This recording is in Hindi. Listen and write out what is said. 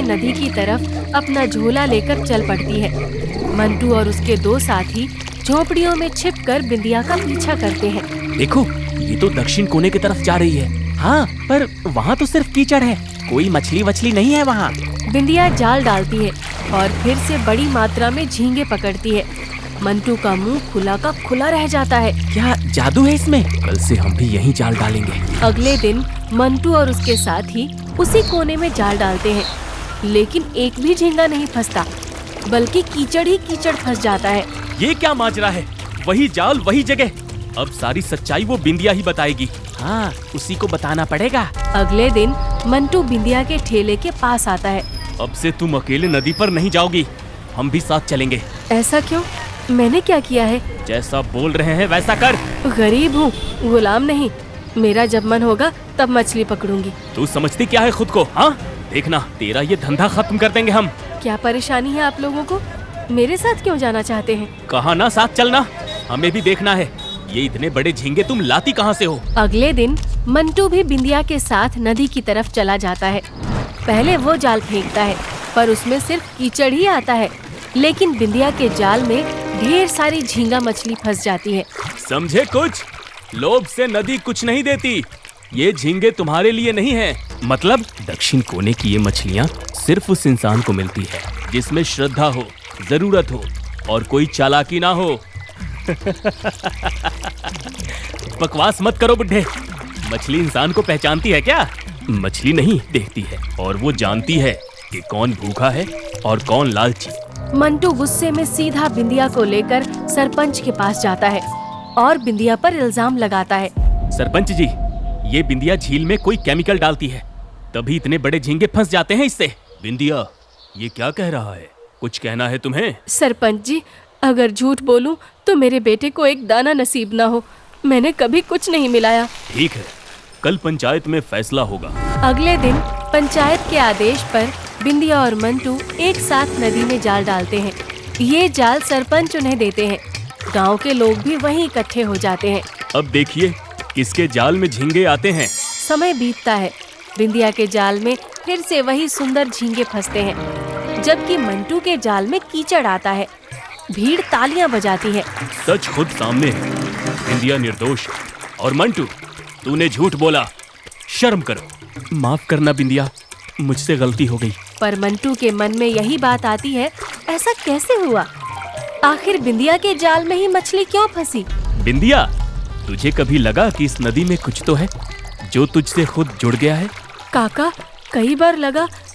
नदी की तरफ अपना झोला लेकर चल पड़ती है। मंटू और उसके दो साथी झोपड़ियों में छिपकर बिंदिया का पीछा करते हैं। देखो, ये तो दक्षिण कोने की तरफ जा रही है। हाँ, पर वहाँ तो सिर्फ कीचड़ है, कोई मछली वछली नहीं है वहाँ। बिंदिया जाल डालती है और फिर से बड़ी मात्रा में झींगे पकड़ती है। मंटू का मुंह खुला का खुला रह जाता है। क्या जादू है इसमें? कल से हम भी यहीं जाल डालेंगे। अगले दिन मंटू और उसके साथी उसी कोने में जाल डालते हैं, लेकिन एक भी झींगा नहीं फंसता, बल्कि कीचड़ ही कीचड़ फंस जाता है। ये क्या माजरा है? वही जाल वही जगह। अब सारी सच्चाई वो बिंदिया ही बताएगी। हाँ, उसी को बताना पड़ेगा। अगले दिन मंटू बिंदिया के ठेले के पास आता है। अब से तुम अकेले नदी पर नहीं जाओगी, हम भी साथ चलेंगे। ऐसा क्यों? मैंने क्या किया है? जैसा बोल रहे हैं वैसा कर। गरीब हूँ, गुलाम नहीं। मेरा जब मन होगा तब मछली पकड़ूंगी। तू समझती क्या है खुद को? हाँ, देखना तेरा ये धंधा खत्म कर देंगे हम। क्या परेशानी है आप लोगों को? मेरे साथ क्यों जाना चाहते हैं? कहा ना साथ चलना, हमें भी देखना है ये इतने बड़े झींगे तुम लाती कहाँ से हो। अगले दिन मंटू भी बिंदिया के साथ नदी की तरफ चला जाता है। पहले वो जाल फेंकता है, पर उसमें सिर्फ कीचड़ ही आता है। लेकिन बिंदिया के जाल में ढेर सारी झींगा मछली फंस जाती है। समझे कुछ? लोभ से नदी कुछ नहीं देती। ये झींगे तुम्हारे लिए नहीं है। मतलब दक्षिण कोने की ये मछलियाँ सिर्फ उस इंसान को मिलती है जिसमें श्रद्धा हो, जरूरत हो और कोई चालाकी ना हो। बकवास मत करो बुड्ढे। मछली इंसान को पहचानती है क्या? मछली नहीं देखती है, और वो जानती है कि कौन भूखा है और कौन लालची। मंटू गुस्से में सीधा बिंदिया को लेकर सरपंच के पास जाता है और बिंदिया पर इल्जाम लगाता है। सरपंच जी, ये बिंदिया झील में कोई केमिकल डालती है, तभी इतने बड़े झींगे फंस जाते हैं इससे। बिंदिया, ये क्या कह रहा है? कुछ कहना है तुम्हें? सरपंच जी, अगर झूठ बोलूं तो मेरे बेटे को एक दाना नसीब ना हो। मैंने कभी कुछ नहीं मिलाया। ठीक है, कल पंचायत में फैसला होगा। अगले दिन पंचायत के आदेश पर बिंदिया और मंटू एक साथ नदी में जाल डालते हैं। ये जाल सरपंच उन्हें देते हैं। गांव के लोग भी वहीं इकट्ठे हो जाते हैं। अब देखिए किसके जाल में झींगे आते हैं। समय बीतता है। बिंदिया के जाल में फिर से वही सुंदर झींगे फंसते हैं, जबकि मंटू के जाल में कीचड़ आता है। भीड़ तालियां बजाती है। सच खुद सामने है। बिंदिया निर्दोष और मंटू तूने झूठ बोला। शर्म करो। माफ करना बिंदिया, मुझसे गलती हो गई। पर मंटू के मन में यही बात आती है, ऐसा कैसे हुआ? आखिर बिंदिया के जाल में ही मछली क्यों फंसी? बिंदिया, तुझे कभी लगा कि इस नदी में कुछ तो है जो तुझसे खुद जुड़ गया है? काका, कई बार लगा